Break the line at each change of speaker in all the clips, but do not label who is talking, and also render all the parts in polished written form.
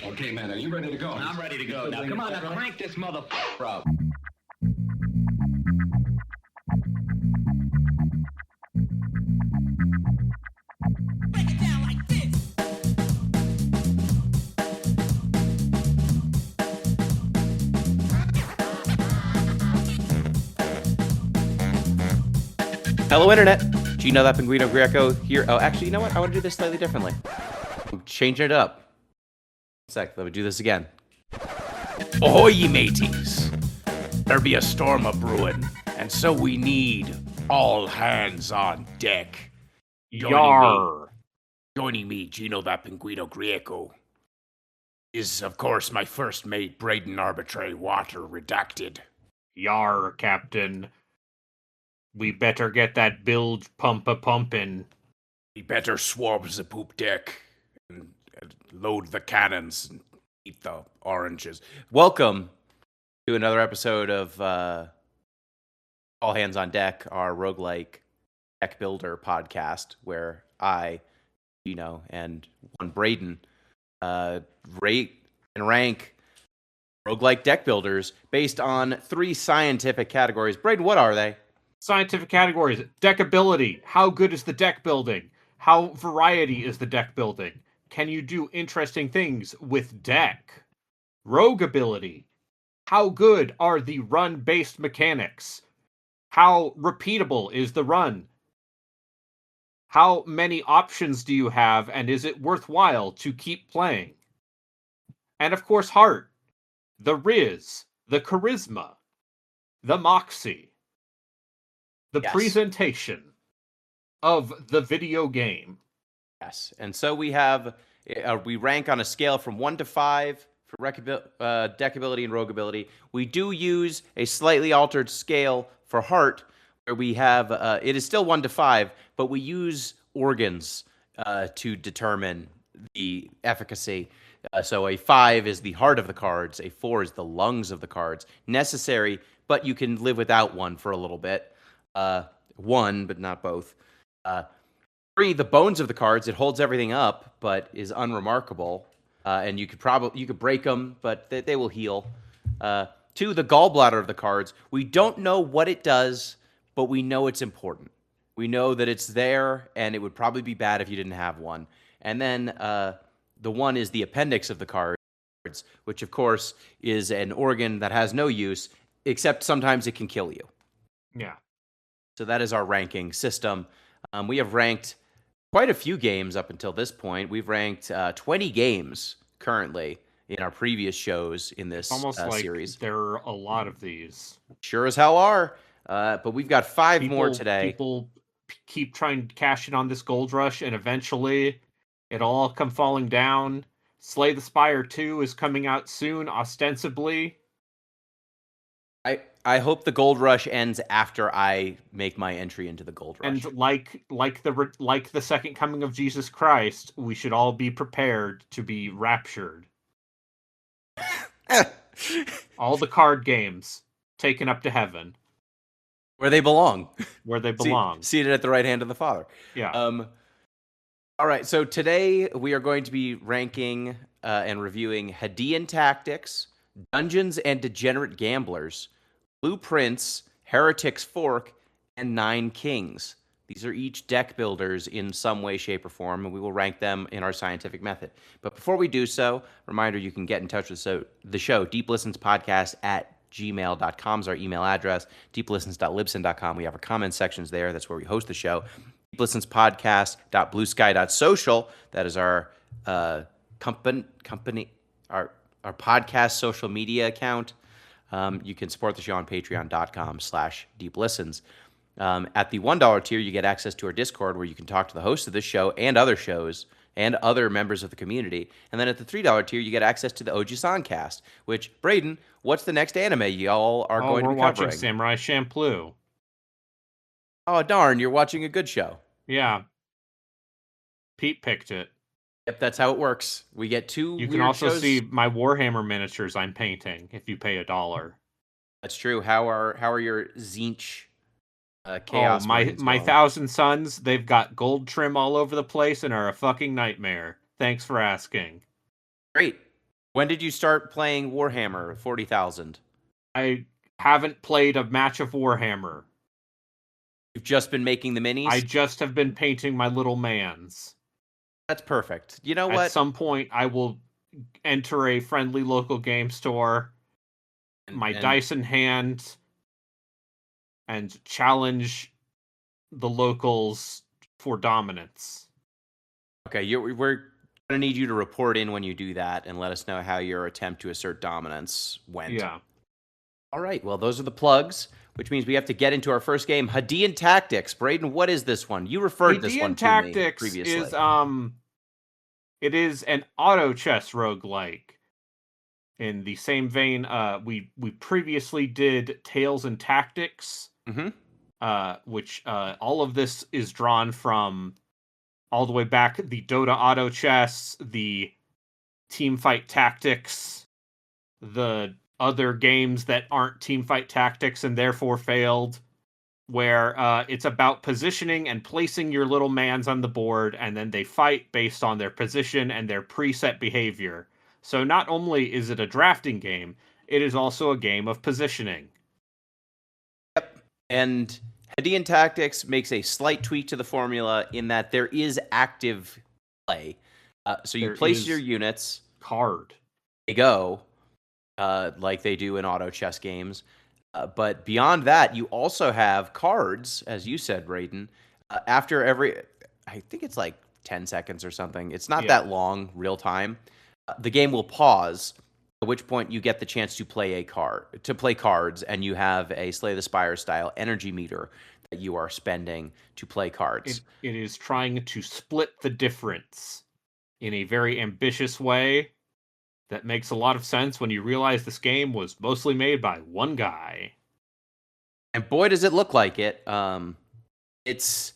Okay, man, are you ready to go?
I'm ready to go. Now, come on, now crank this motherfucker up.
Break it down like this.
Hello, Internet. Gino that Pinguino Greco here. Oh, actually, you know what? I want to do this slightly differently. I'm changing it up. One sec, let me do this again.
Ahoy, ye mateys! There be a storm a brewing, and so we need all hands on deck. Joining me, Gino that Pinguino Greco, is of course my first mate, Braden Arbitrary Water Redacted.
Yar, Captain. We better get that bilge pump a pumpin'.
We better swab the poop deck and load the cannons and eat the oranges.
Welcome to another episode of All Hands on Deck, our roguelike deck builder podcast, where I, Gino, and one Braden rate and rank roguelike deck builders based on 3 scientific categories. Braden, what are they?
Scientific categories. Deckability. How good is the deck building? How variety is the deck building? Can you do interesting things with deck? Rogue ability. How good are the run-based mechanics? How repeatable is the run? How many options do you have, and is it worthwhile to keep playing? And of course, heart. The Riz. The charisma. The moxie. The presentation of the video game.
Yes, and so we have, we rank on a scale from 1 to 5 for deckability and rogue ability. We do use a slightly altered scale for heart, where we have, it is still 1 to 5, but we use organs to determine the efficacy. So a 5 is the heart of the cards, a 4 is the lungs of the cards. Necessary, but you can live without one for a little bit. 1, but not both. 3, the bones of the cards. It holds everything up, but is unremarkable. And you could break them, but they will heal. 2, the gallbladder of the cards. We don't know what it does, but we know it's important. We know that it's there, and it would probably be bad if you didn't have one. And then the 1 is the appendix of the cards, which of course is an organ that has no use, except sometimes it can kill you.
Yeah.
So that is our ranking system. We have ranked quite a few games up until this point. We've ranked 20 games currently in our previous shows in this
Almost like
series.
there are a lot of these.
Sure as hell are. But we've got 5 more today.
People keep trying to cash in on this gold rush, and eventually it'll all come falling down. Slay the Spire 2 is coming out soon, ostensibly.
I hope the gold rush ends after I make my entry into the gold rush.
And like the second coming of Jesus Christ, we should all be prepared to be raptured. All the card games taken up to heaven,
where they belong.
Where they belong.
Seated at the right hand of the Father.
Yeah.
All right, so today we are going to be ranking and reviewing Hadean Tactics, Dungeons and Degenerate Gamblers, Blueprints, Heretic's Fork, and 9 Kings. These are each deck builders in some way, shape, or form, and we will rank them in our scientific method. But before we do so, reminder, you can get in touch with the show, deeplistenspodcast@gmail.com is our email address, deeplistens.libsyn.com. We have our comments sections there. That's where we host the show. deeplistenspodcast.bluesky.social. That is our company, our podcast social media account. You can support the show on patreon.com/deeplistens. At the $1 tier, you get access to our Discord, where you can talk to the host of this show and other shows and other members of the community. And then at the $3 tier, you get access to the Oji-san cast, which, Braden, what's the next anime y'all are going to be covering?
We're watching Samurai Champloo.
Oh, darn, you're watching a good show.
Yeah. Pete picked it.
Yep, that's how it works. We get 2
You can also see my Warhammer miniatures I'm painting if you pay $1.
That's true. How are your Tzeentch Chaos
my 1,000 Suns, they've got gold trim all over the place and are a fucking nightmare. Thanks for asking.
Great. When did you start playing Warhammer 40,000?
I haven't played a match of Warhammer.
You've just been making the minis?
I just have been painting my little mans.
That's perfect. You know
At
what?
some point, I will enter a friendly local game store, my dice in hand, and challenge the locals for dominance.
Okay, we're going to need you to report in when you do that and let us know how your attempt to assert dominance went.
Yeah.
All right, well, those are the plugs, which means we have to get into our first game, Hadean Tactics. Braden, what is this one? You referred this one to me previously.
Is it is an auto chess roguelike. In the same vein, we previously did Tales and Tactics, which all of this is drawn from all the way back the Dota Auto Chess, the Teamfight Tactics, the other games that aren't Teamfight Tactics and therefore failed, where it's about positioning and placing your little mans on the board, and then they fight based on their position and their preset behavior. So not only is it a drafting game, it is also a game of positioning.
Yep. And Hadean Tactics makes a slight tweak to the formula in that there is active play. So you place your units.
Card.
They go, like they do in auto chess games. But beyond that, you also have cards, as you said, Braden. After every, I think it's like 10 seconds or something. It's not that long, real time. The game will pause, at which point you get the chance to play cards, and you have a Slay the Spire style energy meter that you are spending to play cards.
It is trying to split the difference in a very ambitious way that makes a lot of sense when you realize this game was mostly made by one guy.
And boy, does it look like it. This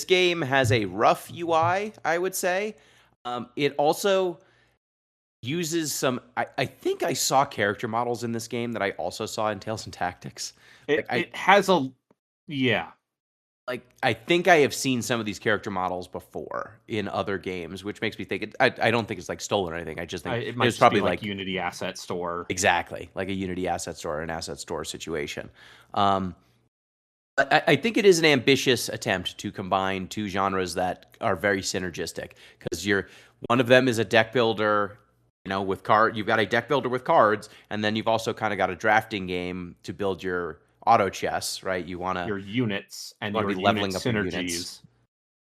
game has a rough UI, I would say. It also uses some. I think I saw character models in this game that I also saw in Tales and Tactics.
It has a
like I think I have seen some of these character models before in other games, which makes me think I don't think it's like stolen or anything. I just think
it might
probably
be like Unity Asset Store.
Exactly, like a Unity Asset Store or an Asset Store situation. I think it is an ambitious attempt to combine two genres that are very synergistic, because one of them is a deck builder, with card. You've got a deck builder with cards, and then you've also kind of got a drafting game to build your auto chess, right? You want
your units and
your
be leveling up synergies. Units.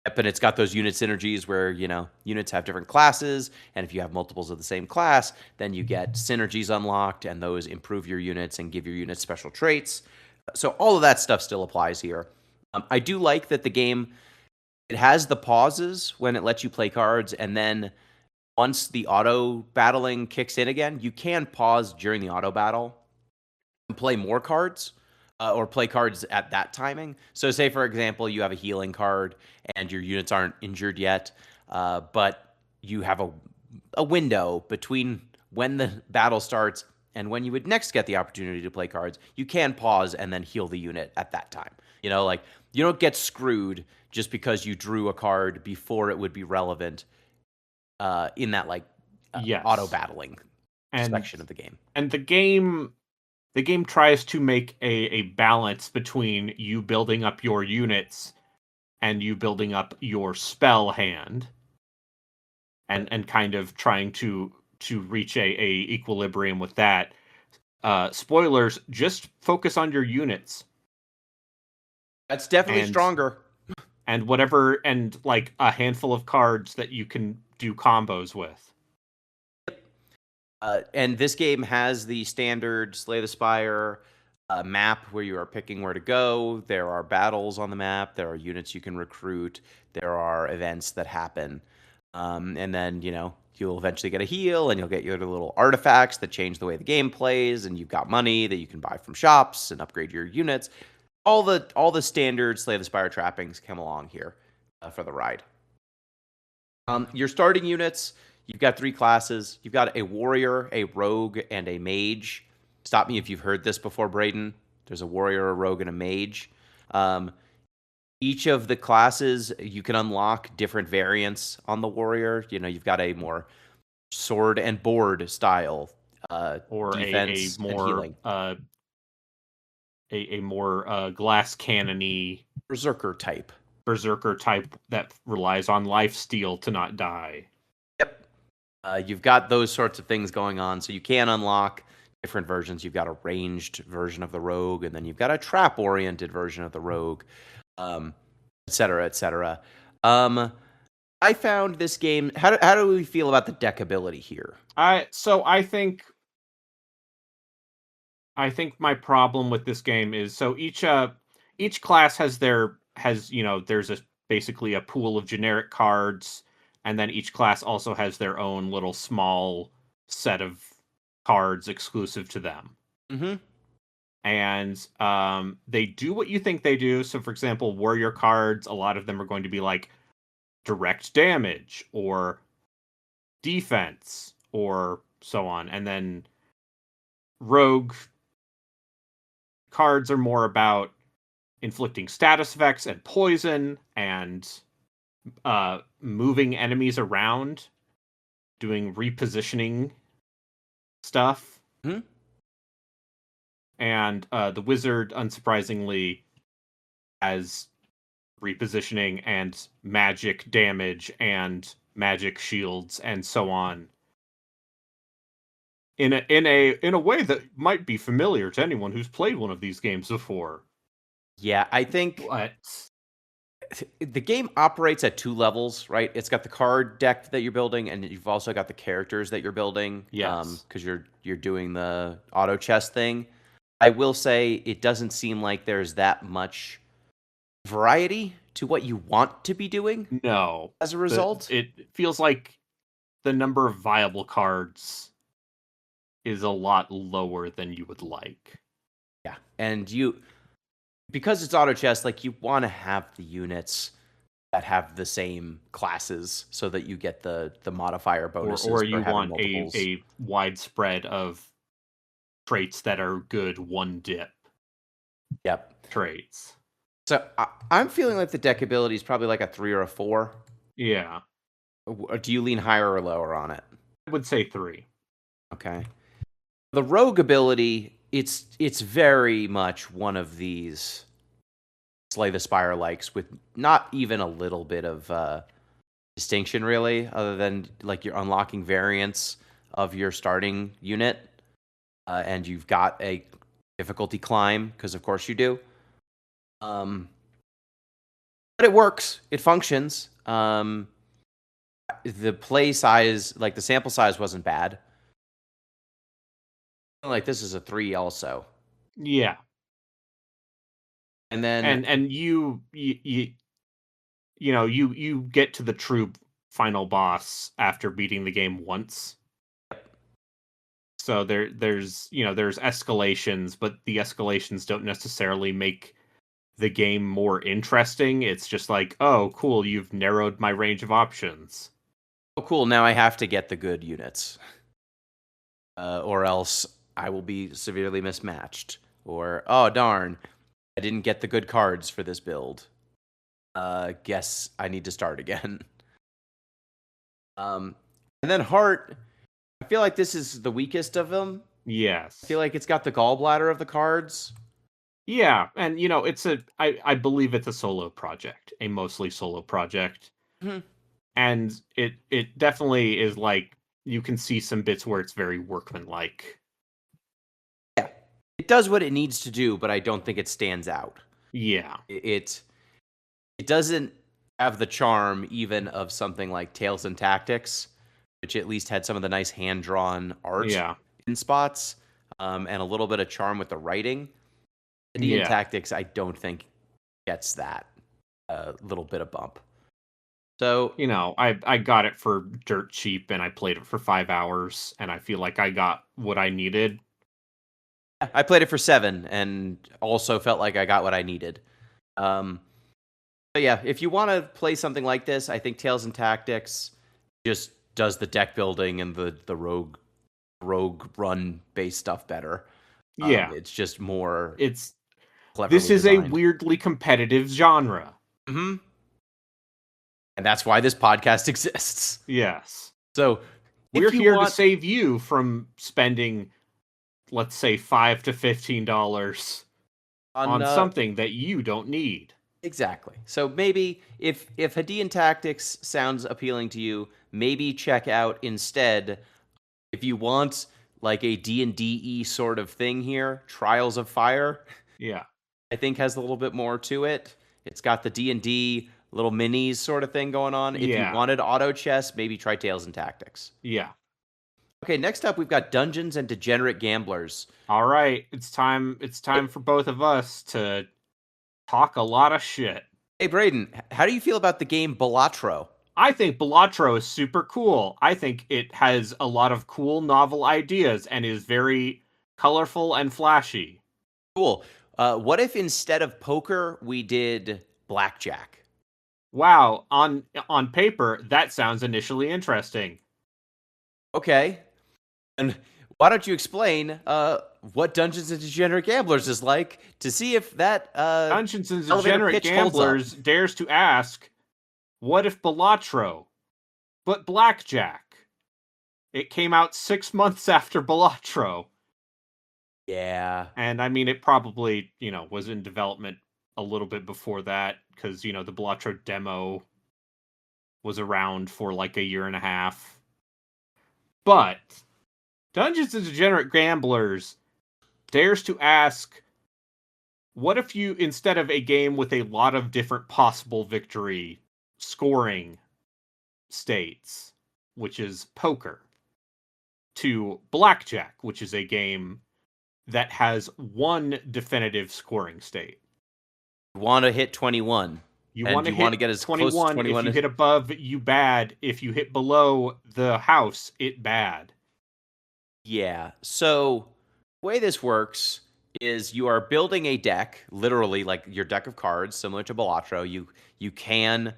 Yep, and it's got those unit synergies where units have different classes, and if you have multiples of the same class, then you get synergies unlocked, and those improve your units and give your units special traits. So all of that stuff still applies here. I do like that the game, it has the pauses when it lets you play cards, and then once the auto battling kicks in again, you can pause during the auto battle and play more cards, or play cards at that timing. So say, for example, you have a healing card and your units aren't injured yet, but you have a window between when the battle starts and when you would next get the opportunity to play cards. You can pause and then heal the unit at that time. Like you don't get screwed just because you drew a card before it would be relevant in that auto battling section of the game.
And the game tries to make a balance between you building up your units and you building up your spell hand, and kind of trying to reach a equilibrium with that. Spoilers, just focus on your units.
That's definitely stronger.
And like a handful of cards that you can do combos with.
And this game has the standard Slay the Spire map where you are picking where to go. There are battles on the map. There are units you can recruit. There are events that happen. And then, you'll eventually get a heal, and you'll get your little artifacts that change the way the game plays, and you've got money that you can buy from shops and upgrade your units. All the standard Slay the Spire trappings come along here for the ride. Your starting units, you've got 3 classes. You've got a warrior, a rogue, and a mage. Stop me if you've heard this before, Braden. There's a warrior, a rogue, and a mage. Each of the classes, you can unlock different variants on the warrior. You've got a more sword and board style
or
defense
a
and
more
healing.
A more glass cannony
Berserker type.
berserker type that relies on life steal to not die.
Yep. You've got those sorts of things going on, so you can unlock different versions. You've got a ranged version of the rogue, and then you've got a trap-oriented version of the rogue, et cetera, et cetera. I found this game. How do we feel about the deck ability here?
I think my problem with this game is so each class has there's basically a pool of generic cards, and then each class also has their own little small set of cards exclusive to them.
Mm-hmm.
And they do what you think they do. So, for example, warrior cards, a lot of them are going to be like direct damage or defense or so on. And then rogue cards are more about inflicting status effects and poison and moving enemies around, doing repositioning stuff.
Hmm?
And the wizard, unsurprisingly, has repositioning and magic damage and magic shields and so on. In a way that might be familiar to anyone who's played one of these games before.
Yeah, I think
But
the game operates at two levels, right? It's got the card deck that you're building, and you've also got the characters that you're building.
Yes.
Because you're doing the auto chess thing. I will say it doesn't seem like there's that much variety to what you want to be doing
no,
as a result.
it feels like the number of viable cards is a lot lower than you would like.
Yeah, and because it's auto chess, like you want to have the units that have the same classes so that you get the modifier bonuses.
Or
for
you
having
want
multiples.
a widespread of traits that are good one dip
Yep.
traits.
So I'm feeling like the deck ability is probably like a 3 or a 4.
Yeah,
Do you lean higher or lower on it?
I would say 3.
Okay. The rogue ability, it's very much one of these Slay the Spire likes with not even a little bit of distinction really, other than like you're unlocking variants of your starting unit, and you've got a difficulty climb because of course you do. But it works. It functions. The play size, like the sample size, wasn't bad. Like this is a 3 also.
Yeah,
And then
and you get to the true final boss after beating the game once. So there's escalations, but the escalations don't necessarily make the game more interesting. It's just like, oh, cool, you've narrowed my range of options.
oh, cool. Now I have to get the good units, or else I will be severely mismatched. Or oh darn, I didn't get the good cards for this build. Guess I need to start again. And then Heart, I feel like this is the weakest of them.
Yes.
I feel like it's got the gallbladder of the cards.
Yeah, and I believe it's a solo project, a mostly solo project.
Mhm.
And it definitely is like you can see some bits where it's very workmanlike.
Yeah, it does what it needs to do, but I don't think it stands out.
Yeah.
It doesn't have the charm even of something like Tales and Tactics, which at least had some of the nice hand-drawn art
Yeah.
in spots, and a little bit of charm with the writing. D and
Yeah.
Tactics, I don't think gets that little bit of bump. So
I got it for dirt cheap and I played it for 5 hours and I feel like I got what I needed.
I played it for 7 and also felt like I got what I needed. But yeah, if you want to play something like this, I think Tales and Tactics just does the deck building and the rogue run based stuff better.
Yeah.
It's just more
It's
cleverly
this is
designed.
a weirdly competitive genre.
Mm-hmm. And that's why this podcast exists.
Yes.
So
We're
you
here
want-
to save you from spending, let's say, $5 to $15 on something that you don't need.
Exactly. So maybe if Hadean Tactics sounds appealing to you, maybe check out instead, if you want like a D&D sort of thing here, Trials of Fire.
Yeah.
I think has a little bit more to it. It's got the D&D little minis sort of thing going on. If you
Yeah.
wanted auto chess, maybe try Tales and Tactics.
Yeah.
Okay, next up we've got Dungeons and Degenerate Gamblers.
All right. It's time for both of us to talk a lot of shit.
Hey Braden, how do you feel about the game Balatro?
I think Balatro is super cool. I think it has a lot of cool novel ideas and is very colorful and flashy.
Cool. What if instead of poker we did blackjack?
Wow, on paper that sounds initially interesting.
Okay. And why don't you explain what Dungeons and Degenerate Gamblers is like to see if that
Dungeons and
elevator
Degenerate
pitch holds up.
Gamblers dares to ask, what if Balatro, but blackjack? It came out 6 months after Balatro.
Yeah.
And I mean, it probably, was in development a little bit before that, because, the Balatro demo was around for like a year and a half. But Dungeons and Degenerate Gamblers dares to ask, what if you, instead of a game with a lot of different possible victory scoring states, which is poker, to blackjack, which is a game that has one definitive scoring state.
You want to hit 21.
You
And
want to
you
hit
wanna get as close to
21.
21
If you
as-
hit above, you bad. If you hit below the house, it bad.
Yeah. So the way this works is you are building a deck, literally like your deck of cards, similar to Balatro. You can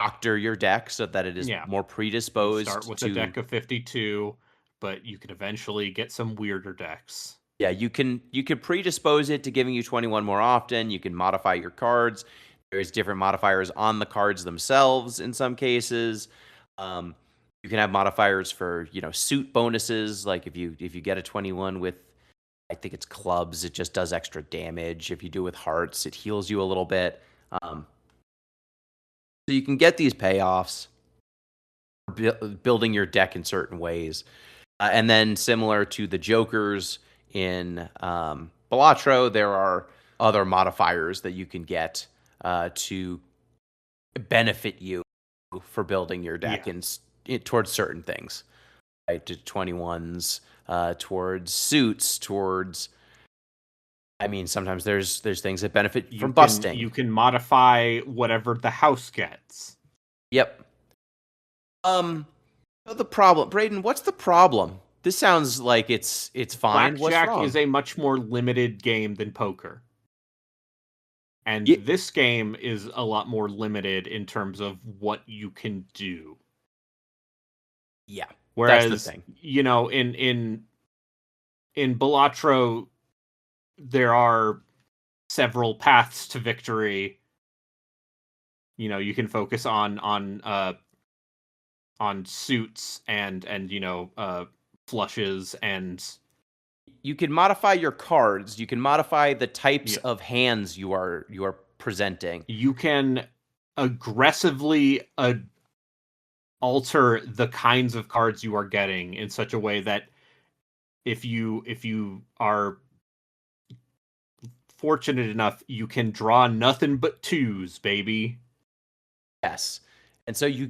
doctor your deck so that it is
Yeah.
more predisposed
Start with
to
a deck of 52, but you can eventually get some weirder decks.
Yeah, you can predispose it to giving you 21 more often. You can modify your cards. There's different modifiers on the cards themselves in some cases. You can have modifiers for, suit bonuses. Like if you get a 21 with, I think it's clubs, it just does extra damage. If you do with hearts, it heals you a little bit. So you can get these payoffs for building your deck in certain ways. And then similar to the Jokers in Balatro, there are other modifiers that you can get to benefit you for building your deck towards certain things, right? To 21s, towards suits, towards. I mean, sometimes there's things that benefit from busting.
You can modify whatever the house gets.
Yep. The problem, Braden, what's the problem? This sounds like it's fine. What's
Blackjack
wrong?
is a much more limited game than poker. And
Ye-
this game is a lot more limited in terms of what you can do.
Yeah.
Whereas,
That's the thing.
In Balatro, there are several paths to victory. You can focus on suits and flushes and
You can modify your cards. You can modify the types
Yeah.
of hands you are presenting.
you can aggressively alter the kinds of cards you are getting in such a way that if you are fortunate enough, you can draw nothing but twos, baby.
Yes. And so you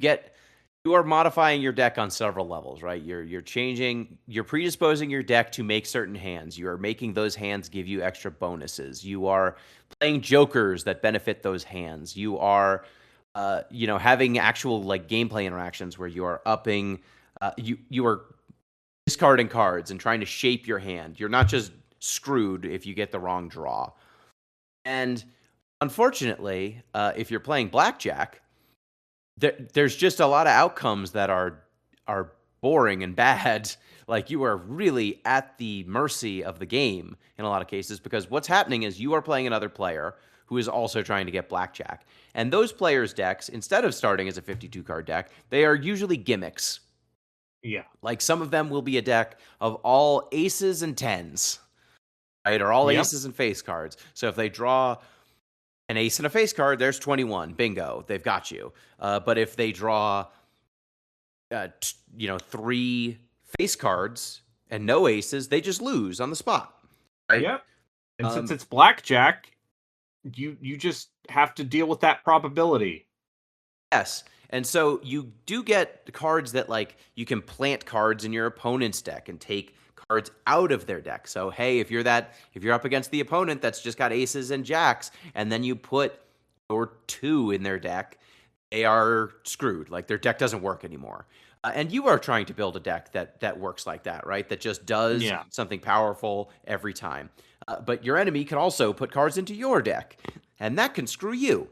are modifying your deck on several levels, right? You're predisposing your deck to make certain hands. You are making those hands give you extra bonuses. You are playing jokers that benefit those hands. You are having actual like gameplay interactions where you are upping you are discarding cards and trying to shape your hand. You're not just screwed if you get the wrong draw. And unfortunately, if you're playing blackjack, there's just a lot of outcomes that are boring and bad. Like you are really at the mercy of the game in a lot of cases, because what's happening is you are playing another player who is also trying to get blackjack. And those players' decks, instead of starting as a 52 card deck, they are usually gimmicks.
Yeah.
Like some of them will be a deck of all aces and tens, right? Or all
Yep.
aces and face cards. So if they draw an ace and a face card, there's 21. Bingo, they've got you. But if they draw, 3 face cards and no aces, they just lose on the spot. Right?
Yep. And since it's blackjack, you just have to deal with that probability.
Yes. And so you do get cards that, like, you can plant cards in your opponent's deck and take cards out of their deck. So, hey, if you're up against the opponent that's just got aces and jacks, and then you put your 2 in their deck, they are screwed. Like, their deck doesn't work anymore. And you are trying to build a deck that works like that, right? That just does something powerful every time. But your enemy can also put cards into your deck, and that can screw you.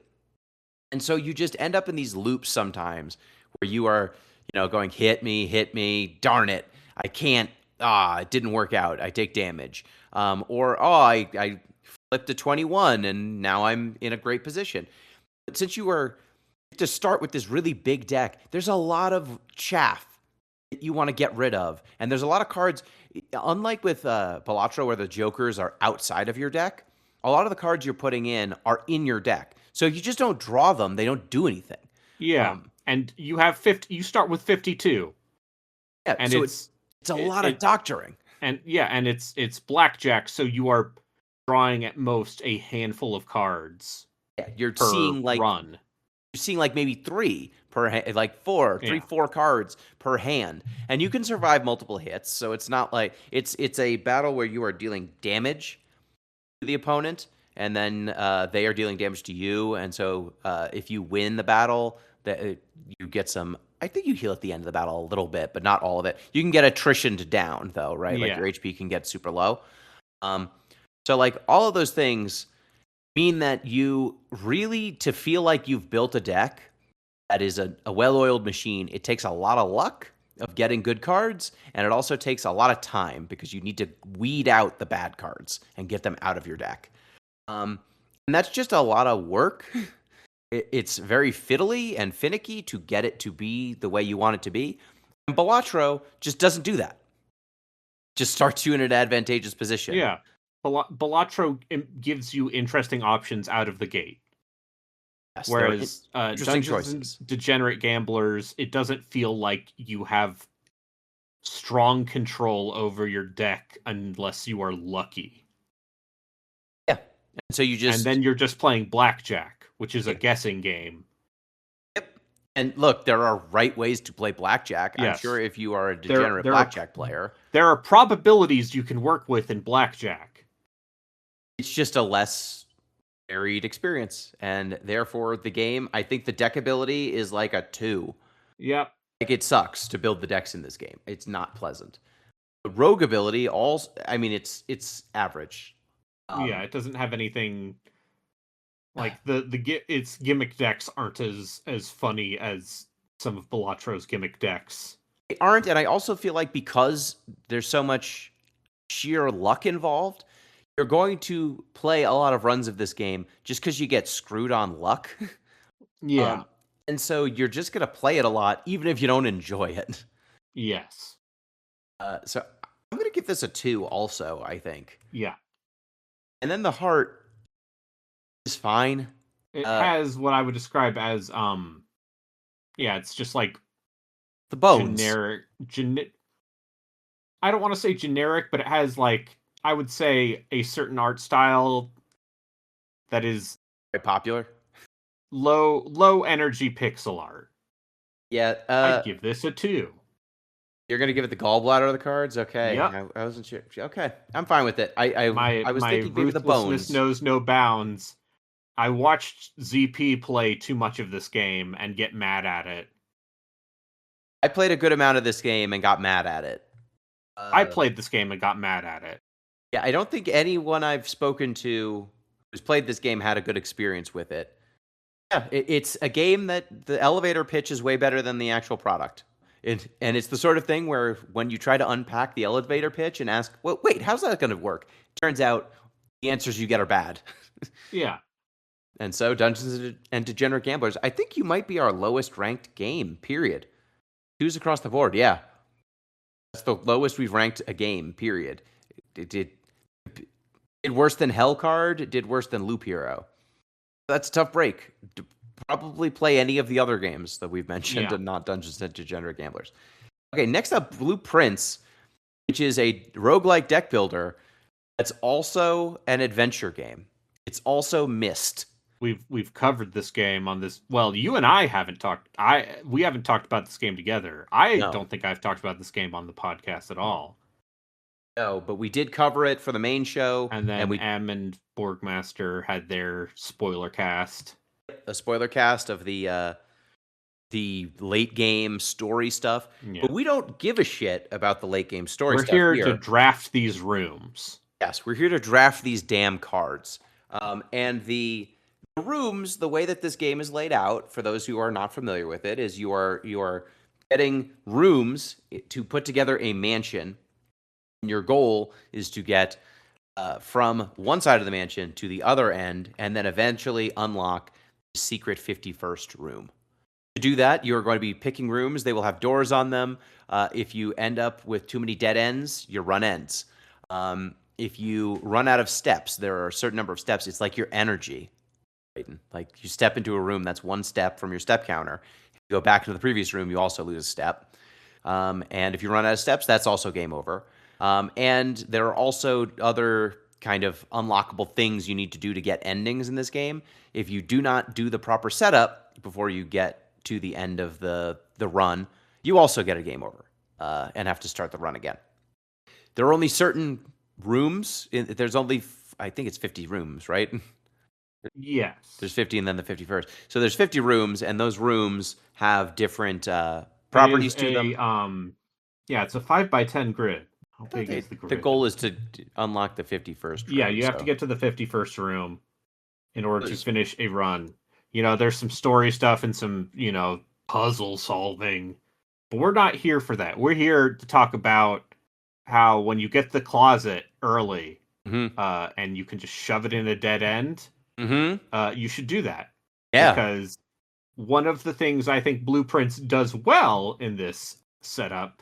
And so you just end up in these loops sometimes where you are, going, hit me, darn it, I can't, it didn't work out, I take damage. I flipped a 21 and now I'm in a great position. But since you are to start with this really big deck, there's a lot of chaff that you want to get rid of. And there's a lot of cards, unlike with Balatro where the jokers are outside of your deck, a lot of the cards you're putting in are in your deck. So you just don't draw them, they don't do anything.
Yeah. And you have 50, you start with 52.
Yeah,
and
so it's a lot of doctoring.
And and it's blackjack, so you are drawing at most a handful of cards.
Yeah, you're
per
seeing like
run.
You're seeing like maybe 3 per hand, like 4 cards per hand, and you can survive multiple hits. So it's not like it's a battle where you are dealing damage to the opponent, and then they are dealing damage to you. And so if you win the battle, that you get some. I think you heal at the end of the battle a little bit, but not all of it. You can get attrition to down though, right? Like your HP can get super low. So like all of those things mean that you really, to feel like you've built a deck that is a well-oiled machine, it takes a lot of luck of getting good cards, and it also takes a lot of time because you need to weed out the bad cards and get them out of your deck. And that's just a lot of work. It's very fiddly and finicky to get it to be the way you want it to be. And Balatro just doesn't do that. Just starts you in an advantageous position.
Yeah. Balatro gives you interesting options out of the gate.
Yes,
whereas
Dungeons
choices. And Degenerate Gamblers, it doesn't feel like you have strong control over your deck unless you are lucky.
Yeah. And so you just...
And then you're just playing blackjack, which is a guessing game.
Yep. And look, there are right ways to play blackjack.
Yes.
I'm sure if you are a degenerate blackjack player.
There are probabilities you can work with in blackjack.
It's just a less varied experience. And therefore, the game, I think the deck ability is like a 2.
Yep.
Like, it sucks to build the decks in this game. It's not pleasant. The rogue ability, it's average.
It doesn't have anything... Like, its gimmick decks aren't as funny as some of Balatro's gimmick decks.
They aren't, and I also feel like because there's so much sheer luck involved, you're going to play a lot of runs of this game just because you get screwed on luck.
Yeah.
And so you're just going to play it a lot, even if you don't enjoy it.
Yes.
So I'm going to give this a 2 also, I think.
Yeah.
And then the heart is fine.
It has what I would describe as, it's just like
the bones.
I don't want to say generic, but it has like, I would say a certain art style that is
very popular.
Low energy pixel art.
Yeah.
I'd give this a 2.
You're going to give it the gallbladder of the cards? Okay.
Yep.
I wasn't sure. Okay. I'm fine with it. I was thinking maybe the bones.
Knows no bounds. I watched ZP play too much of this game and get mad at it.
I played a good amount of this game and got mad at it.
I played this game and got mad at it.
Yeah, I don't think anyone I've spoken to who's played this game had a good experience with it. Yeah, it's a game that the elevator pitch is way better than the actual product. And it's the sort of thing where when you try to unpack the elevator pitch and ask, well, wait, how's that going to work? Turns out the answers you get are bad.
Yeah.
And so Dungeons and Degenerate Gamblers, I think you might be our lowest ranked game, period. 2s across the board, yeah. That's the lowest we've ranked a game, period. It did worse than Hellcard, it did worse than Loop Hero. That's a tough break. Probably play any of the other games that we've mentioned and not Dungeons and Degenerate Gamblers. Okay, next up, Blueprints, which is a roguelike deck builder that's also an adventure game. It's also Myst.
We've covered this game on this. Well, you and I haven't talked. We haven't talked about this game together. I don't think I've talked about this game on the podcast at all.
No, but we did cover it for the main show,
and then Em and Borgmaster had their spoiler cast.
A spoiler cast of the late game story stuff. Yeah. But we don't give a shit about the late game story stuff.
We're here to draft these rooms.
Yes, we're here to draft these damn cards. And the rooms, the way that this game is laid out, for those who are not familiar with it, is you are getting rooms to put together a mansion. And your goal is to get from one side of the mansion to the other end, and then eventually unlock the secret 51st room. To do that, you're going to be picking rooms. They will have doors on them. If you end up with too many dead ends, your run ends. If you run out of steps, there are a certain number of steps. It's like your energy. Right? Like you step into a room, that's one step from your step counter. If you go back to the previous room, you also lose a step. And if you run out of steps, that's also game over. And there are also other kind of unlockable things you need to do to get endings in this game. If you do not do the proper setup before you get to the end of the run, you also get a game over and have to start the run again. There are only certain rooms. There's only, I think it's 50 rooms, right?
Yes.
There's 50 and then the 51st. So there's 50 rooms, and those rooms have different properties to them.
Yeah, it's a 5x10 grid. How big is the grid?
The goal is to unlock the 51st room.
Yeah, you have to get to the 51st room in order to finish a run. You know, there's some story stuff and some, puzzle solving. But we're not here for that. We're here to talk about how when you get the closet early, and you can just shove it in a dead end, you should do that.
Yeah.
Because one of the things I think Blueprints does well in this setup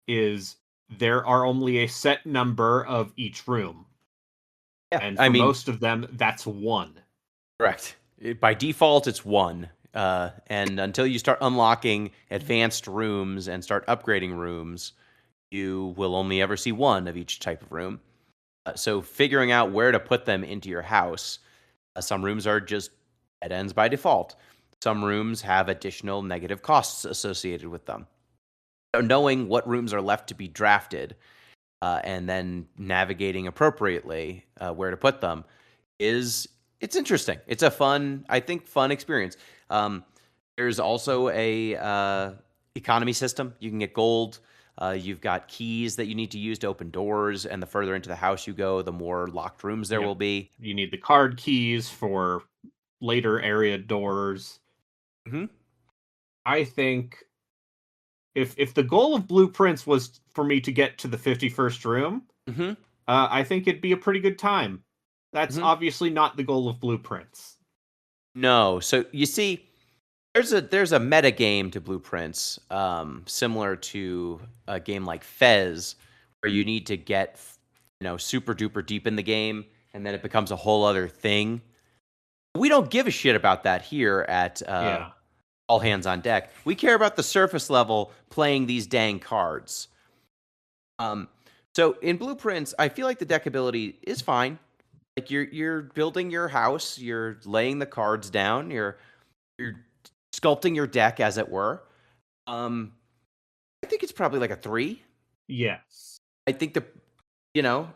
is there are only a set number of each room. Yeah, and for most of them, that's one.
Correct. By default, it's one. And until you start unlocking advanced rooms and start upgrading rooms, you will only ever see one of each type of room. So figuring out where to put them into your house, some rooms are just dead ends by default. Some rooms have additional negative costs associated with them. So knowing what rooms are left to be drafted and then navigating appropriately where to put them it's interesting. It's a fun experience. There's also a economy system. You can get gold. You've got keys that you need to use to open doors, and the further into the house you go, the more locked rooms there will be.
You need the card keys for later area doors. I think if the goal of Blueprints was for me to get to the 51st room, I think it'd be a pretty good time. That's obviously not the goal of Blueprints.
No. So you see, there's a meta game to Blueprints, similar to a game like Fez, where you need to get super duper deep in the game, and then it becomes a whole other thing. We don't give a shit about that here at All Hands on Deck. We care about the surface level playing these dang cards. So in Blueprints, I feel like the deck ability is fine. Like you're building your house, you're laying the cards down, you're sculpting your deck, as it were. I think it's probably like a 3.
Yes.
I think you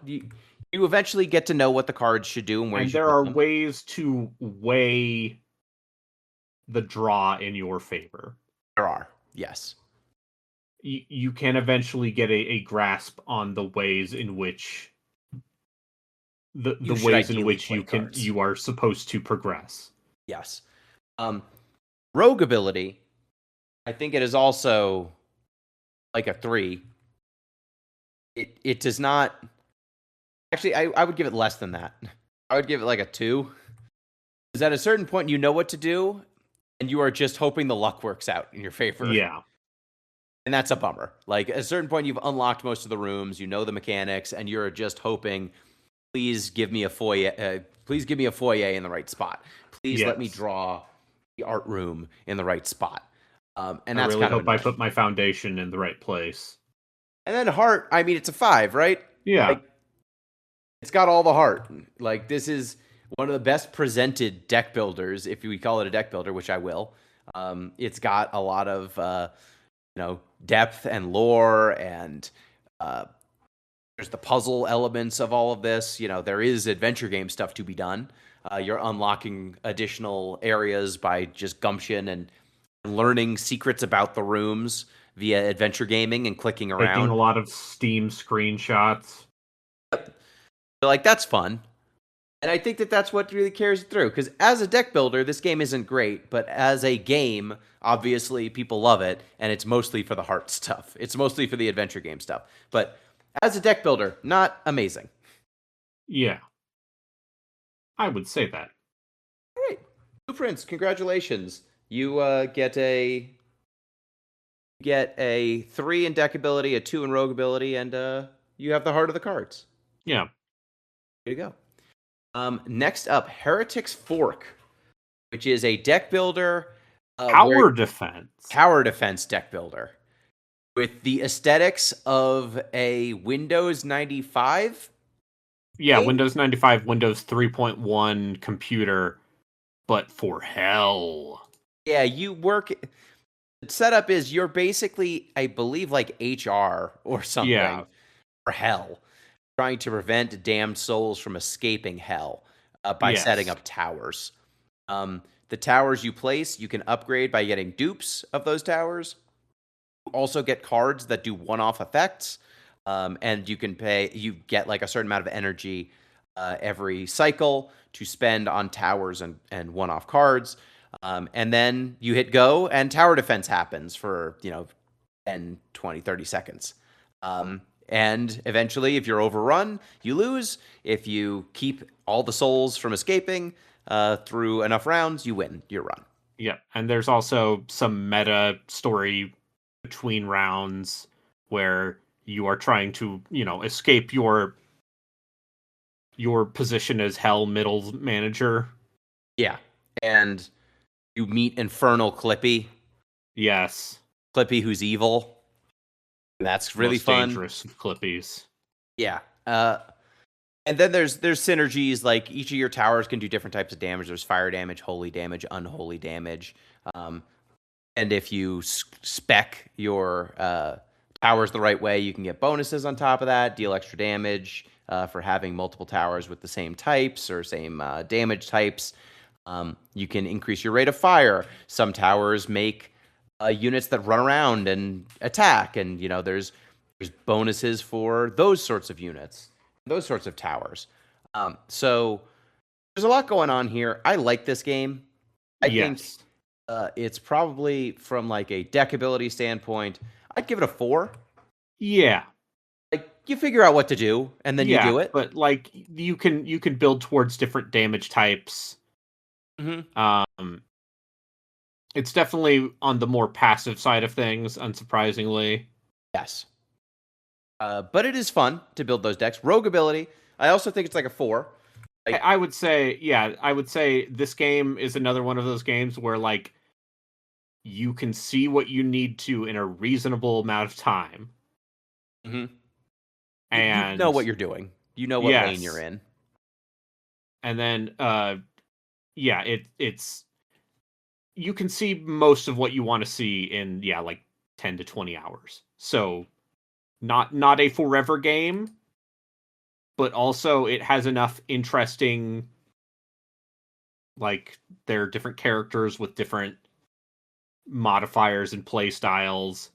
eventually get to know what the cards should do and where. And
there are ways to weigh the draw in your favor.
There are, yes.
You can eventually get a grasp on the ways in which the ways in which you are supposed to progress.
Yes. Rogue ability, I think it is also like a 3. It does not. Actually, I would give it less than that. I would give it like a 2. Because at a certain point, you know what to do, and you are just hoping the luck works out in your favor.
Yeah.
And that's a bummer. Like, at a certain point, you've unlocked most of the rooms, you know the mechanics, and you're just hoping, please give me a foyer. Please give me a foyer in the right spot. Please let me
Yes.
draw the art room in the right spot. And
I
that's
really
kind of
hope I
annoying.
put my foundation in the right place.
And then heart, I mean, it's a 5, right?
Yeah.
Like, it's got all the heart. Like, this is one of the best presented deck builders, if we call it a deck builder, which I will. It's got a lot of, depth and lore, and there's the puzzle elements of all of this. There is adventure game stuff to be done. You're unlocking additional areas by just gumption and learning secrets about the rooms via adventure gaming and clicking
Taking
around.
a lot of Steam screenshots.
Like, that's fun. And I think that that's what really carries it through. Because as a deck builder, this game isn't great. But as a game, obviously, people love it. And it's mostly for the heart stuff. It's mostly for the adventure game stuff. But as a deck builder, not amazing.
Yeah. I would say that.
All right. Blueprints, congratulations. You get a 3 in deck ability, a 2 in rogue ability, and you have the heart of the cards.
Yeah.
There you go. Next up, Heretic's Fork, which is a deck builder.
Tower defense.
Tower defense deck builder. With the aesthetics of a Windows 95.
Yeah,
game?
Windows 95, Windows 3.1 computer, but for hell.
Yeah, you work. The setup is you're basically, I believe, like HR or something.
Yeah.
For hell. Trying to prevent damned souls from escaping hell by
Yes.
setting up towers. The towers you place, you can upgrade by getting dupes of those towers. You also get cards that do one-off effects, and you get like a certain amount of energy every cycle to spend on towers and one-off cards. And then you hit go, and tower defense happens for 10, 20, 30 seconds. And eventually, if you're overrun, you lose. If you keep all the souls from escaping through enough rounds, you win your run.
Yeah, and there's also some meta story between rounds where you are trying to, escape your position as Hell middle manager.
Yeah. And you meet Infernal Clippy.
Yes.
Clippy who's evil. And that's really
Most
fun.
dangerous of Clippies.
Yeah. And then there's synergies, like each of your towers can do different types of damage. There's fire damage, holy damage, unholy damage. And if you spec your towers the right way, you can get bonuses on top of that, deal extra damage for having multiple towers with the same types or same damage types. You can increase your rate of fire. Some towers make units that run around and attack, and there's bonuses for those sorts of units, those sorts of towers. So there's a lot going on here. I like this game. I think it's probably, from like a deck ability standpoint, I'd give it a 4.
Yeah.
Like, you figure out what to do, and then you do it.
But like you can build towards different damage types.
Mm-hmm.
It's definitely on the more passive side of things, unsurprisingly.
Yes. But it is fun to build those decks. Rogue ability, I also think it's like a 4.
I would say this game is another one of those games where like you can see what you need to in a reasonable amount of time.
Mm-hmm.
And
you know what you're doing. You know what lane you're in.
And then it's you can see most of what you want to see in like 10 to 20 hours. So not a forever game, but also it has enough interesting, like, there are different characters with different modifiers and play styles.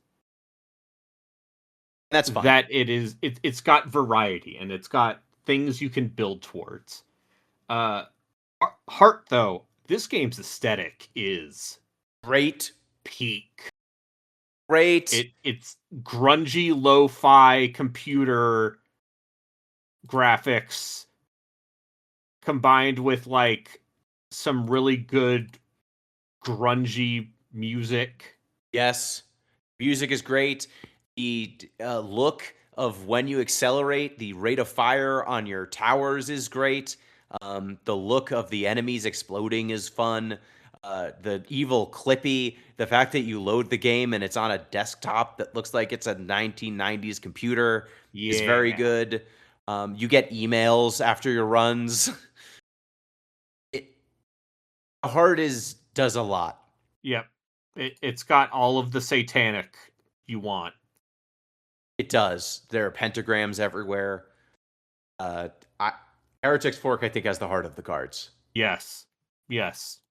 That's fun.
That it's got variety and it's got things you can build towards. Heart, though, this game's aesthetic is
great.
Peak.
Great.
It's grungy lo-fi computer graphics combined with like some really good grungy music.
Yes. Music is great. The look of when you accelerate, the rate of fire on your towers is great. The look of the enemies exploding is fun. The evil Clippy, the fact that you load the game and it's on a desktop that looks like it's a 1990s computer is very
Yeah.
good. You get emails after your runs. Hard does a lot.
Yep. It's got all of the satanic you want.
It does. There are pentagrams everywhere. Heretic's Fork, I think, has the heart of the cards.
Yes. Yes.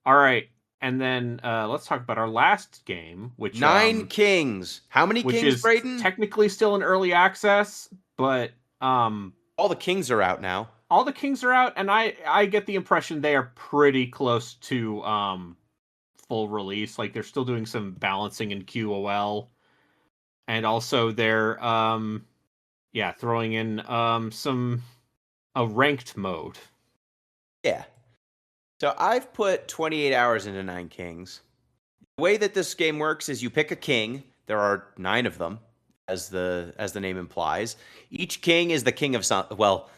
All right. And then let's talk about our last game, which
9 Kings. How many
which
kings,
is
Brayden?
technically still in early access, but
All the kings are out now.
all the kings are out, and I get the impression they are pretty close to full release. Like they're still doing some balancing in QOL, and also they're throwing in a ranked mode.
Yeah. So I've put 28 hours into 9 Kings. The way that this game works is you pick a king. There are 9 of them, as the name implies. Each king is the king of some. Well,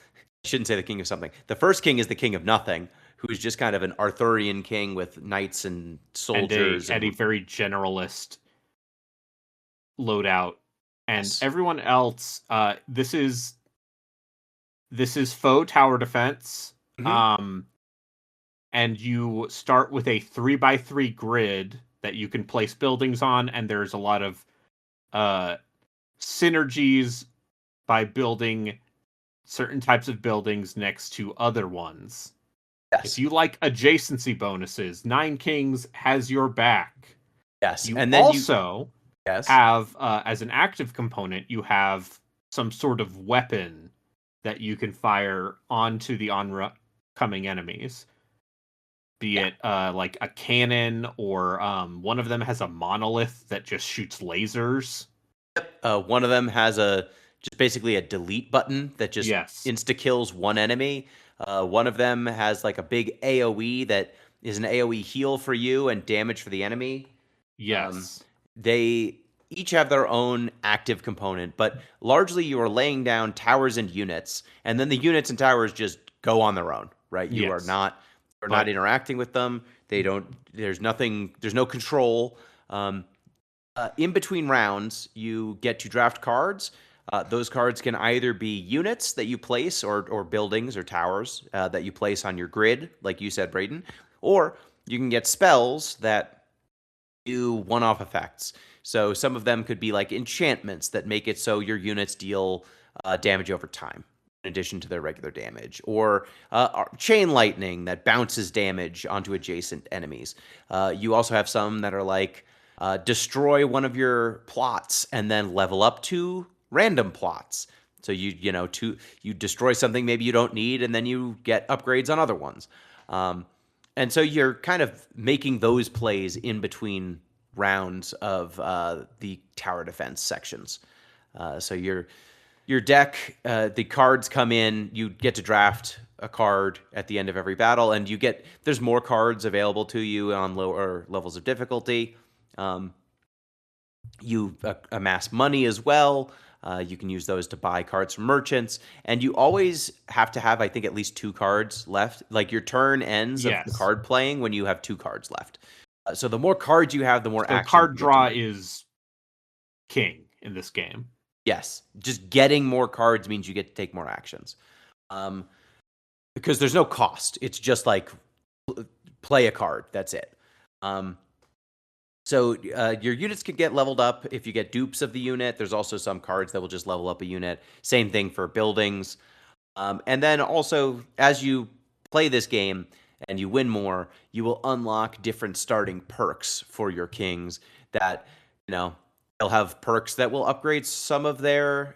I shouldn't say the king of something. The first king is the king of nothing, who is just kind of an Arthurian king with knights and soldiers
and a very generalist loadout. And
Yes.
everyone else, this is faux tower defense.
Mhm.
And you start with a 3x3 grid that you can place buildings on, and there's a lot of synergies by building certain types of buildings next to other ones.
Yes.
If you like adjacency bonuses, 9 Kings has your back.
Yes.
You
And then
also
yes.
have, as an active component, you have some sort of weapon that you can fire onto the oncoming enemies. Be it like a cannon, or one of them has a monolith that just shoots lasers.
One of them has just basically a delete button that just
Yes.
insta kills one enemy. One of them has like a big AoE that is an AoE heal for you and damage for the enemy.
Yes.
They each have their own active component, but largely you are laying down towers and units, and then the units and towers just go on their own, right? You are
Yes.
not interacting with them. They don't. There's nothing. There's no control. In between rounds, you get to draft cards. Those cards can either be units that you place, or buildings or towers that you place on your grid, like you said, Brayden, or you can get spells that do one-off effects. So some of them could be like enchantments that make it so your units deal damage over time, in addition to their regular damage, or chain lightning that bounces damage onto adjacent enemies. You also have some that are like destroy one of your plots and then level up to random plots. So you destroy something maybe you don't need, and then you get upgrades on other ones. And so you're kind of making those plays in between rounds of the tower defense sections. So your deck, the cards come in, you get to draft a card at the end of every battle, and there's more cards available to you on lower levels of difficulty. You amass money as well. You can use those to buy cards from merchants, and you always have to have, I think, at least 2 cards left. Like your turn ends of the card playing when you have 2 cards left. So the more cards you have, the more action.
Card draw is king in this game.
Yes, just getting more cards means you get to take more actions, because there's no cost. It's just like play a card. That's it. So your units can get leveled up if you get dupes of the unit. There's also some cards that will just level up a unit. Same thing for buildings. And then also, as you play this game and you win more, you will unlock different starting perks for your kings that, they'll have perks that will upgrade some of their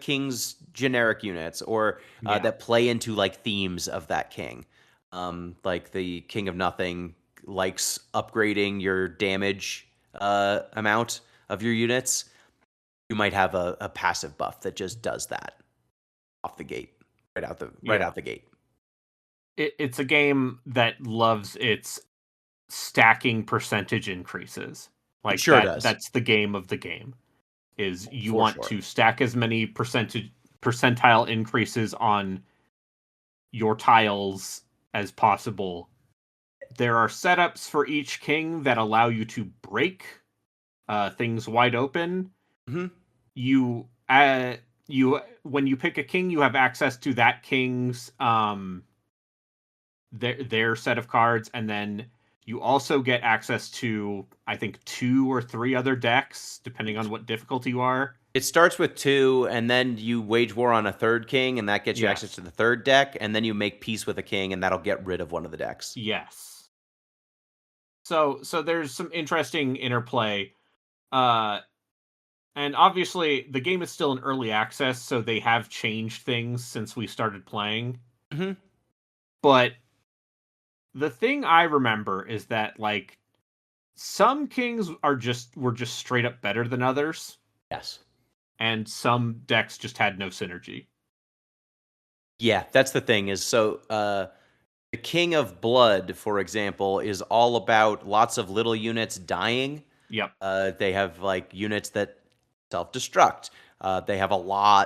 king's generic units, or that play into like themes of that king. Like the King of Nothing likes upgrading your damage amount of your units. You might have a passive buff that just does that off the gate, right out the gate.
It's a game that loves its stacking percentage increases. Like
Sure does.
That's the game of the game. Is you
For
want
sure.
to stack as many percentile increases on your tiles as possible. There are setups for each king that allow you to break things wide open.
Mhm.
You when you pick a king, you have access to that king's their set of cards, and then you also get access to, I think, 2 or 3 other decks, depending on what difficulty you are.
It starts with 2, and then you wage war on a third king, and that gets you
Yes.
access to the third deck, and then you make peace with a king, and that'll get rid of one of the decks.
Yes. So there's some interesting interplay. And obviously, the game is still in early access, so they have changed things since we started playing.
Mhm.
But the thing I remember is that, like, some kings were just straight up better than others,
Yes.
and some decks just had no synergy.
Yeah, that's the thing is, so the King of Blood, for example, is all about lots of little units dying.
Yep.
They have like units that self-destruct. They have a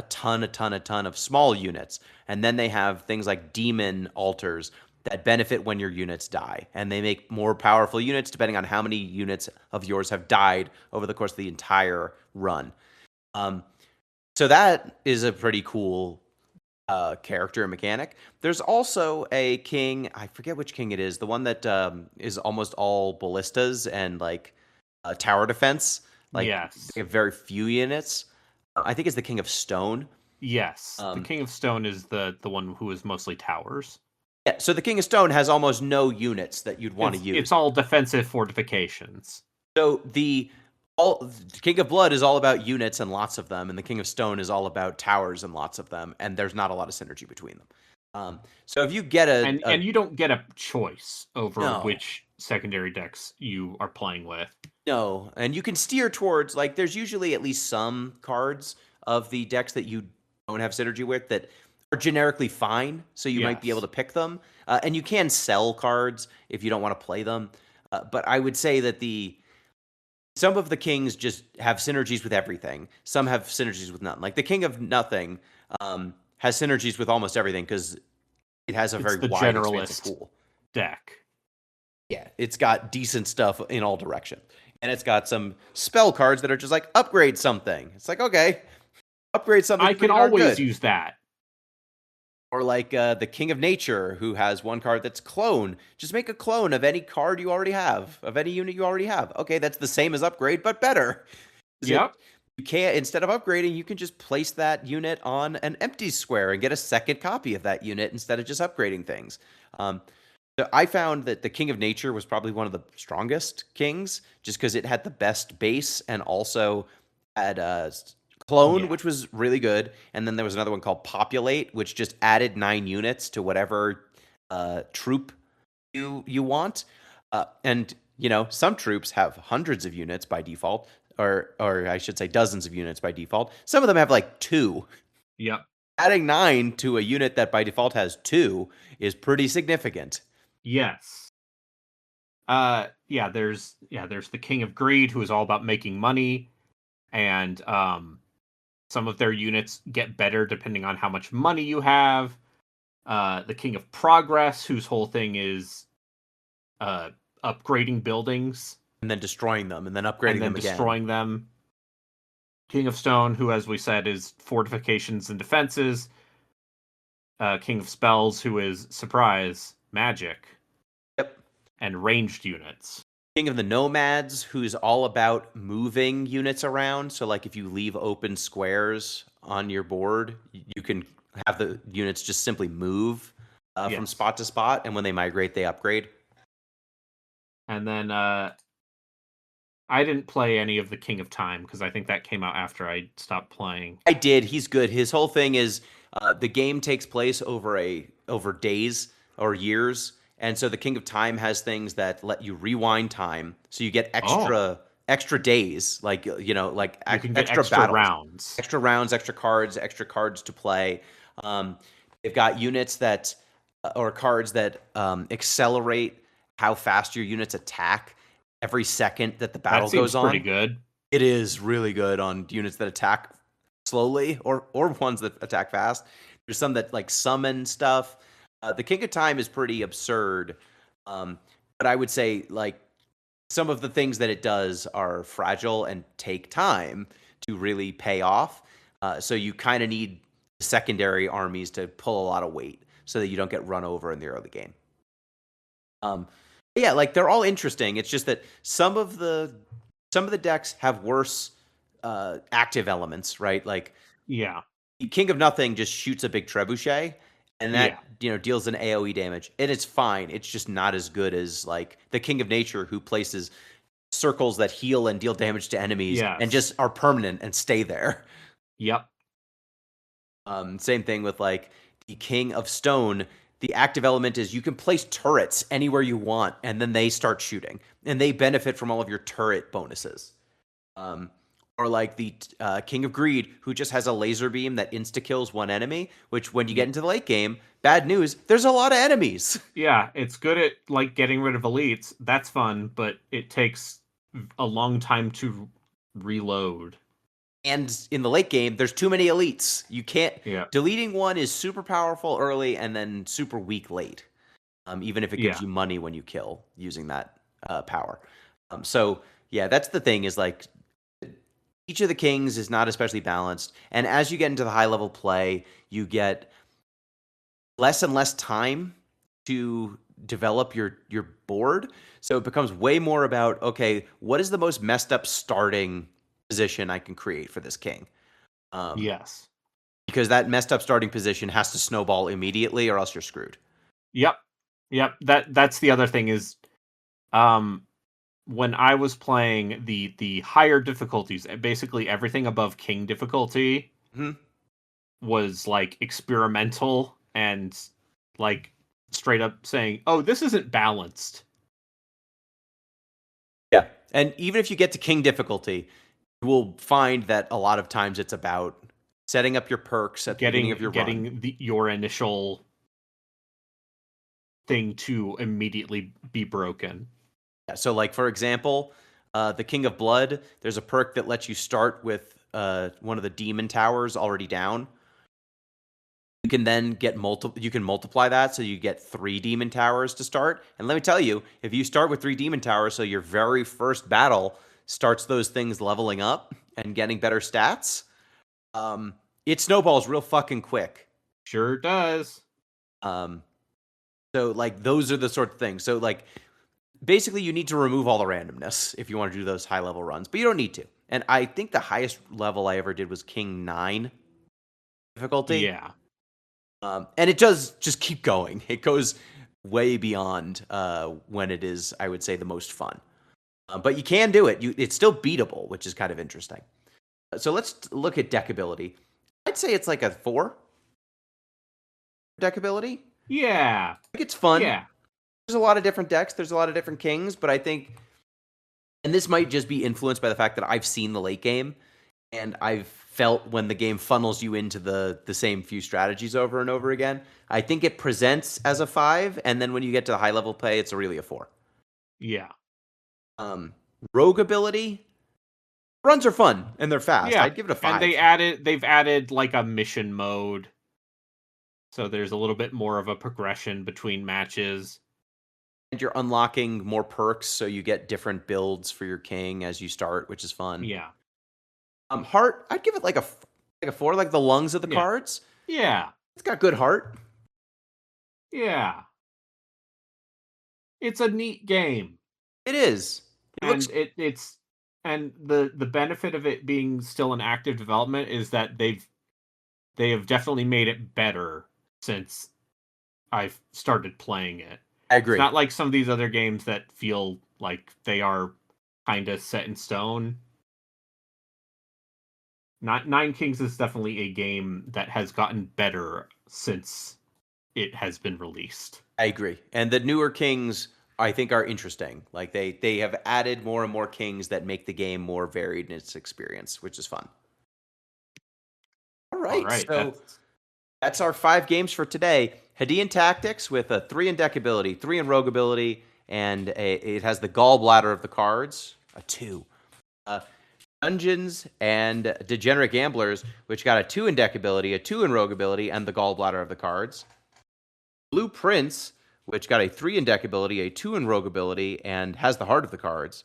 ton of small units. And then they have things like demon altars that benefit when your units die. And they make more powerful units depending on how many units of yours have died over the course of the entire run. So that is a pretty cool character and mechanic. There's also a king, I forget which king it is, the one that is almost all ballistas and like tower defense. Like
Yes.
they have very few units. I think it's the King of Stone.
Yes. The King of Stone is the one who is mostly towers.
Yeah, so the King of Stone has almost no units that you'd want to use.
It's all defensive fortifications.
So the King of Blood is all about units and lots of them, and the King of Stone is all about towers and lots of them, and there's not a lot of synergy between them. So if you get
and you don't get a choice over
No.
which secondary decks you are playing with.
No, and you can steer towards, like, there's usually at least some cards of the decks that you don't have synergy with that are generically fine, so you might be
Yes.
able to pick them. And you can sell cards if you don't want to play them. But I would say that some of the kings just have synergies with everything. Some have synergies with nothing. Like the King of Nothing has synergies with almost everything because it has a
It's
very
the
wide
generalist
expansive pool.
deck.
Yeah, it's got decent stuff in all directions. And it's got some spell cards that are just like, upgrade something. It's like, okay, upgrade something.
I can always use that.
Or like the King of Nature, who has one card that's clone. Just make a clone of any card you already have, of any unit you already have. Okay, that's the same as upgrade, but better.
Yep.
You can't, instead of upgrading, you can just place that unit on an empty square and get a second copy of that unit instead of just upgrading things. So I found that the King of Nature was probably one of the strongest kings, just because it had the best base and also had clone,
Yeah.
which was really good. And then there was another one called Populate, which just added 9 units to whatever troop you want. And you know, some troops have hundreds of units by default, or I should say dozens of units by default. Some of them have like 2.
Yep.
Adding 9 to a unit that by default has 2 is pretty significant.
Yes. There's the King of Greed, who is all about making money, and some of their units get better depending on how much money you have. The King of Progress, whose whole thing is upgrading buildings
And then destroying them, and then upgrading
and then
them again.
destroying them. King of Stone, who, as we said, is fortifications and defenses. King of Spells, who is surprise, magic.
Yep.
And ranged units.
King of the Nomads, who's all about moving units around. So, like, if you leave open squares on your board, you can have the units just simply move from
Yes.
spot to spot, and when they migrate, they upgrade.
And then I didn't play any of the King of Time because I think that came out after I stopped playing.
I did. He's good. His whole thing is the game takes place over days or years, and so the King of Time has things that let you rewind time, so you get extra days, like you know, like
You can get extra
battles.
rounds.
Extra rounds, extra cards to play. They've got units that or cards that accelerate how fast your units attack every second that the battle
That seems
goes on.
pretty good.
It is really good on units that attack slowly or ones that attack fast. There's some that like summon stuff. The King of Time is pretty absurd, but I would say like some of the things that it does are fragile and take time to really pay off. So you kind of need secondary armies to pull a lot of weight so that you don't get run over in the early game. Yeah, like they're all interesting. It's just that some of the decks have worse active elements, right? Like
Yeah.
King of Nothing just shoots a big trebuchet, and that deals an AOE damage, and it's fine. It's just not as good as like the King of Nature, who places circles that heal and deal damage to enemies, and just are permanent and stay there.
Yep.
Same thing with like the King of Stone. The active element is you can place turrets anywhere you want, and then they start shooting, and they benefit from all of your turret bonuses. Or like the King of Greed, who just has a laser beam that insta-kills one enemy, which when you get into the late game, bad news, there's a lot of enemies.
Yeah, it's good at like getting rid of elites. That's fun, but it takes a long time to reload.
And in the late game, there's too many elites. You can't...
Yeah.
Deleting one is super powerful early and then super weak late. Even if it gives you money when you kill using that power. So, yeah, that's the thing is like... Each of the kings is not especially balanced. And as you get into the high-level play, you get less and less time to develop your board. So it becomes way more about, okay, what is the most messed up starting position I can create for this king?
Yes.
Because that messed up starting position has to snowball immediately or else you're screwed.
Yep. That's the other thing is when I was playing the higher difficulties, basically everything above king difficulty was like experimental and like straight up saying, "Oh, this isn't balanced."
Yeah. And even if you get to king difficulty, you will find that a lot of times it's about setting up your perks at the beginning of your run.
Your initial thing to immediately be broken.
Yeah, so like for example, the King of Blood, there's a perk that lets you start with one of the demon towers already down. You can then get you can multiply that, so you get 3 demon towers to start. And let me tell you, if you start with 3 demon towers, so your very first battle starts those things leveling up and getting better stats, it snowballs real fucking quick.
Sure does.
So like those are the sort of things. So like basically you need to remove all the randomness if you want to do those high level runs, but you don't need to. And I think the highest level I ever did was King 9 difficulty.
Yeah.
And it does just keep going. It goes way beyond when it is, I would say, the most fun. But you can do it. It's still beatable, which is kind of interesting. So let's look at deck ability. I'd say it's like a 4 deck ability.
Yeah.
I think it's fun.
Yeah.
There's a lot of different decks. There's a lot of different kings, but I think, and this might just be influenced by the fact that I've seen the late game, and I've felt when the game funnels you into the same few strategies over and over again. I think it presents as a 5, and then when you get to the high level play, it's really a 4.
Yeah.
Rogue ability, runs are fun and they're fast.
Yeah.
I'd give it a 5.
And they've added like a mission mode, so there's a little bit more of a progression between matches.
And you're unlocking more perks, so you get different builds for your king as you start, which is fun.
Yeah.
Heart, I'd give it like a 4, like the lungs of the cards.
Yeah.
It's got good heart.
Yeah. It's a neat game.
It is.
It's the benefit of it being still in active development is that they have definitely made it better since I've started playing it.
I agree.
It's not like some of these other games that feel like they are kind of set in stone. Nine Kings is definitely a game that has gotten better since it has been released.
I agree. And the newer kings, I think, are interesting. Like they have added more and more kings that make the game more varied in its experience, which is fun. All right. So that's our 5 games for today. Hadean Tactics with a 3 in deck ability, 3 in rogue ability, and it has the gallbladder of the cards, a 2. Dungeons and Degenerate Gamblers, which got a 2 in deck ability, a 2 in rogue ability, and the gallbladder of the cards. Blue Prince, which got a 3 in deck ability, a 2 in rogue ability, and has the heart of the cards.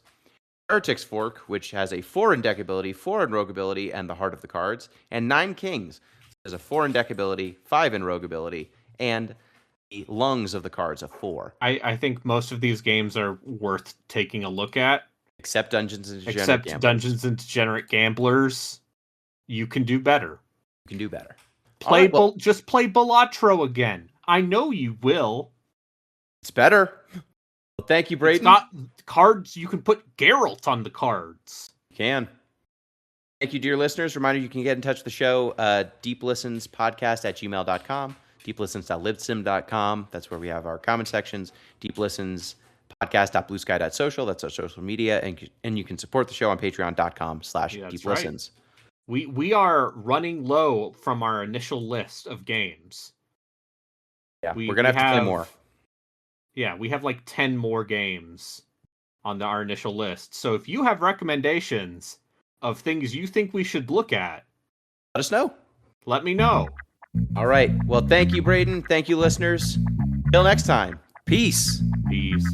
Heretic's Fork, which has a 4 in deck ability, 4 in rogue ability, and the heart of the cards. And Nine Kings has a 4 in deck ability, 5 in rogue ability, and the lungs of the cards, a 4.
I think most of these games are worth taking a look at.
Except Dungeons and Degenerate
Except
Gamblers.
Dungeons and Degenerate Gamblers. You can do better.
You can do better.
Play
Alright, well,
just play Balatro again. I know you will.
it's better. Well, thank you, Brayden.
It's not cards. You can put Geralt on the cards.
You can. Thank you, dear listeners. Reminder, you can get in touch with the show, deeplistenspodcast@gmail.com, deeplistens.libsyn.com. That's where we have our comment sections. Deeplistenspodcast.bluesky.social. That's our social media. And you can support the show on patreon.com/deeplistens.
Right. We are running low from our initial list of games.
Yeah, we're going to have to play more.
Yeah, we have like 10 more games on our initial list. So if you have recommendations of things you think we should look at,
Let us know.
let me know.
All right. Well, thank you, Brayden. Thank you, listeners. Till next time. Peace.
Peace.